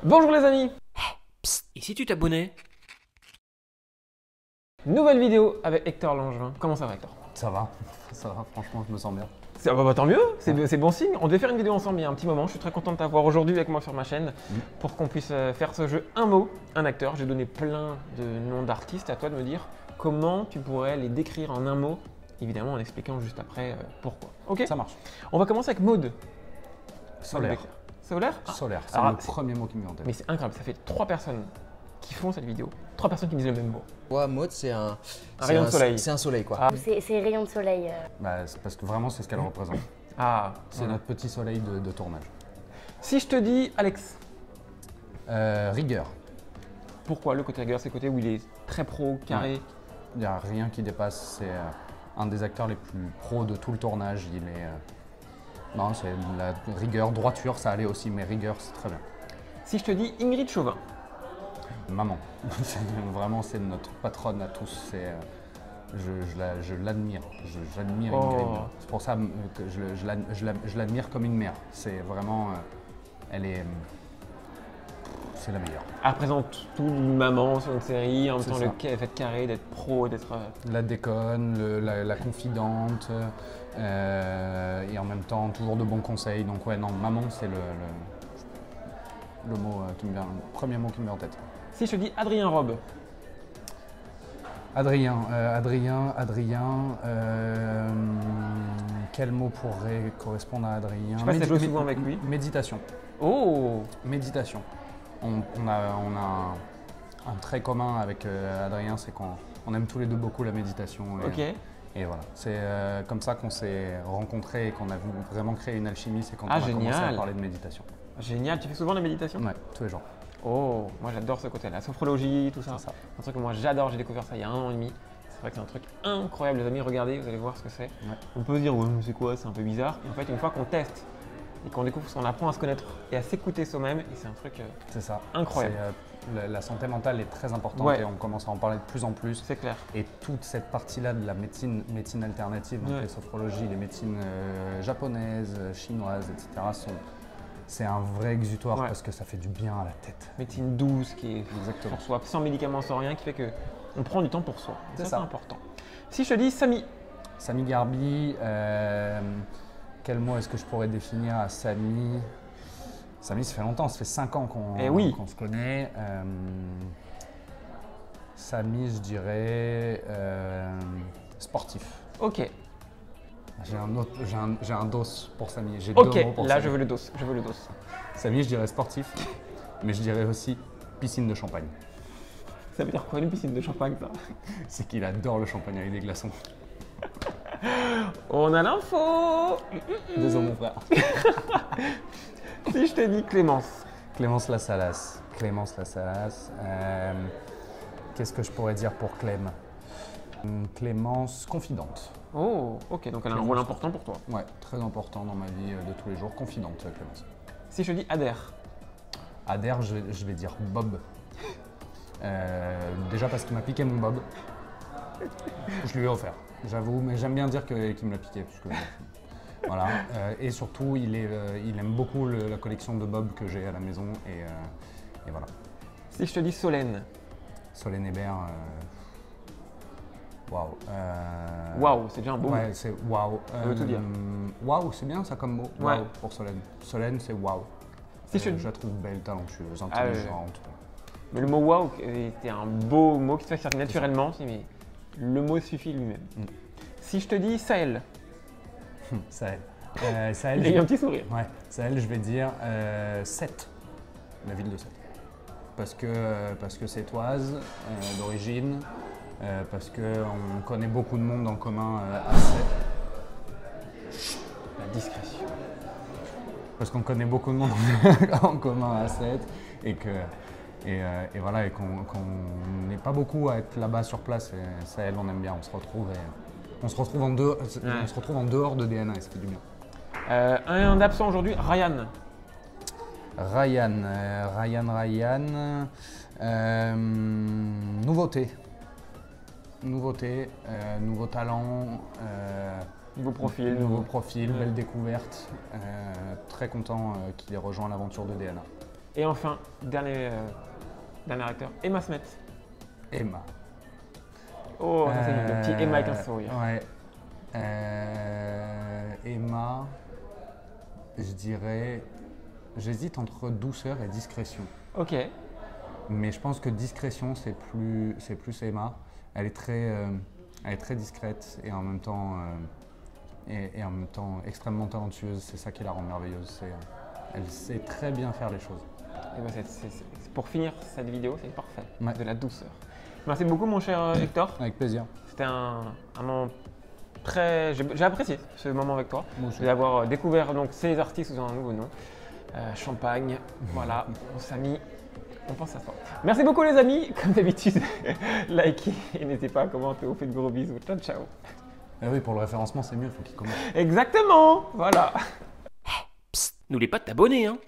Bonjour les amis. Psst, et si tu t'abonnais? Nouvelle vidéo avec Hector Langevin. Comment ça va Hector? Ça va, franchement je me sens bien. Tant mieux, c'est bon signe. On devait faire une vidéo ensemble il y a un petit moment. Je suis très content de t'avoir aujourd'hui avec moi sur ma chaîne pour qu'on puisse faire ce jeu un mot, un acteur. J'ai donné plein de noms d'artistes, à toi de me dire comment tu pourrais les décrire en un mot, évidemment en expliquant juste après pourquoi. Ok? Ça marche. On va commencer avec Maud. Solaire. Solaire? Solaire, c'est Alors, le premier mot qui me vient en tête. Mais c'est incroyable, ça fait 3 personnes qui font cette vidéo, 3 personnes qui me disent le même mot. Ouais, Maud, c'est un rayon de soleil. C'est un soleil, quoi. Ah. C'est rayon de soleil. Bah, c'est parce que vraiment c'est ce qu'elle représente. Ah, C'est notre petit soleil de tournage. Si je te dis Alex, Rigueur. pourquoi le côté rigueur? C'est le côté où il est très pro, carré. Il n'y a rien qui dépasse, c'est un des acteurs les plus pros de tout le tournage. Il est. Non, c'est la rigueur, droiture, ça allait aussi, mais rigueur, c'est très bien. Si je te dis Ingrid Chauvin, Maman. Vraiment, c'est notre patronne à tous. Je l'admire. J'admire Oh. Ingrid. C'est pour ça que je l'admire comme une mère. C'est vraiment. Elle est. C'est la meilleure. elle représente tout une maman sur une série, en même C'est temps ça. le fait carré, d'être pro, d'être... La déconne, la confidente, et en même temps toujours de bons conseils. Donc ouais, non, maman, c'est le mot qui me vient, le premier mot qui me vient en tête. Si je te dis Adrien Robe, Adrien, quel mot pourrait correspondre à Adrien? Je sais pas si t'as joué souvent avec lui. Méditation. Oh, Méditation. On a un trait commun avec Adrien, c'est qu'on aime tous les deux beaucoup la méditation. ok. Et voilà, c'est comme ça qu'on s'est rencontrés et qu'on a vraiment créé une alchimie, c'est quand Ah, on a commencé génial. à parler de méditation. Génial, tu fais souvent la méditation? Ouais, tous les jours. Oh, moi j'adore ce côté-là, la sophrologie, tout ça. C'est ça. Un truc que moi j'adore, j'ai découvert ça il y a 1 an et demi. C'est vrai que c'est un truc incroyable, les amis, regardez, vous allez voir ce que c'est. Ouais. On peut se dire, ouais, mais c'est quoi, c'est un peu bizarre. Et en fait, une fois qu'on teste et qu'on découvre, on apprend à se connaître et à s'écouter soi-même, et c'est un truc, C'est ça. Incroyable. La santé mentale est très importante Ouais. et on commence à en parler de plus en plus. c'est clair. Et toute cette partie-là de la médecine alternative, donc Ouais. les sophrologies, les médecines japonaises, chinoises, etc., c'est un vrai exutoire Ouais. parce que ça fait du bien à la tête. Médecine douce qui est Exactement. pour soi, sans médicaments, sans rien, qui fait que on prend du temps pour soi. Et C'est ça, ça. c'est important. Si je te dis Samy, Samy Garbi, quel mot est-ce que je pourrais définir à Samy? Samy, ça fait longtemps, ça fait 5 ans Eh oui. qu'on se connaît. Samy, je dirais sportif. ok, J'ai un dos pour Samy. J'ai 2 ok, mots pour là Samy. je veux le dos, je veux le dos. Samy, je dirais sportif, mais je dirais aussi piscine de champagne. Ça veut dire quoi une piscine de champagne ça? C'est qu'il adore le champagne avec des glaçons. On a l'info. Désolé mon frère. Si je te dis Clémence, Clémence Lassalas. Qu'est-ce que je pourrais dire pour Clem? Clémence confidente. oh, ok, donc elle a un Clémence. rôle important pour toi. Ouais, très important dans ma vie de tous les jours. Confidente, Clémence. Si je te dis Adair, Adair, je vais dire Bob. Déjà parce qu'il m'a piqué mon Bob. Je lui ai offert, j'avoue, mais j'aime bien dire qu'il me l'a piqué. Parce que, voilà. Et surtout, il aime beaucoup la collection de Bob que j'ai à la maison. Et voilà. si je te dis Solène, Solène Hébert. Waouh. waouh, c'est déjà un beau mot. Ouais, c'est waouh. Ça veut tout dire. Waouh, c'est bien ça comme mot. Ouais. Waouh pour Solène. Solène, c'est waouh. Si je te Je la trouve belle, talentueuse, ouais. intelligente. Mais le mot wow était un beau mot qui te fait sortir naturellement, mais le mot suffit lui-même. Si je te dis Sahel, Sahel. Sahel, il y a eu un petit sourire. Ouais, Sahel, je vais dire Sète, la ville de Sète. Parce que c'est Toise d'origine, parce qu'on connaît beaucoup de monde en commun à Sète. La discrétion. Parce qu'on connaît beaucoup de monde en commun à Sète et voilà, et qu'on n'est pas beaucoup à être là-bas sur place. Et Sahel, on aime bien, on se retrouve en dehors de DNA et ça fait du bien. Un absent aujourd'hui, Ryan. Ryan, nouveauté, nouveau talent, Nouveau profil. nouveau profil, Ouais. belle découverte. Très content qu'il ait rejoint l'aventure de DNA. Et enfin, dernier acteur, Emma Smet. Emma. Oh, ça c'est le petit Emma avec un sourire. Ouais. Emma, je dirais, j'hésite entre douceur et discrétion. Ok. Mais je pense que discrétion, c'est plus Emma. Elle est très discrète et en même temps, extrêmement talentueuse. C'est ça qui la rend merveilleuse. Elle sait très bien faire les choses. Et ben, pour finir cette vidéo, c'est parfait. Ouais. De la douceur. Merci beaucoup, mon cher Hector. Avec plaisir. C'était un moment très. J'ai apprécié ce moment avec toi. Moi aussi. D'avoir découvert donc, ces artistes sous un nouveau nom. Champagne, voilà, on s'est mis. On pense à ça. Merci beaucoup, les amis. Comme d'habitude, likez et n'hésitez pas à commenter. On fait de gros bisous. Ciao, ciao. Ah oui, pour le référencement, c'est mieux, il faut qu'il commente. Exactement. Voilà. Psst, n'oublie pas de t'abonner, hein.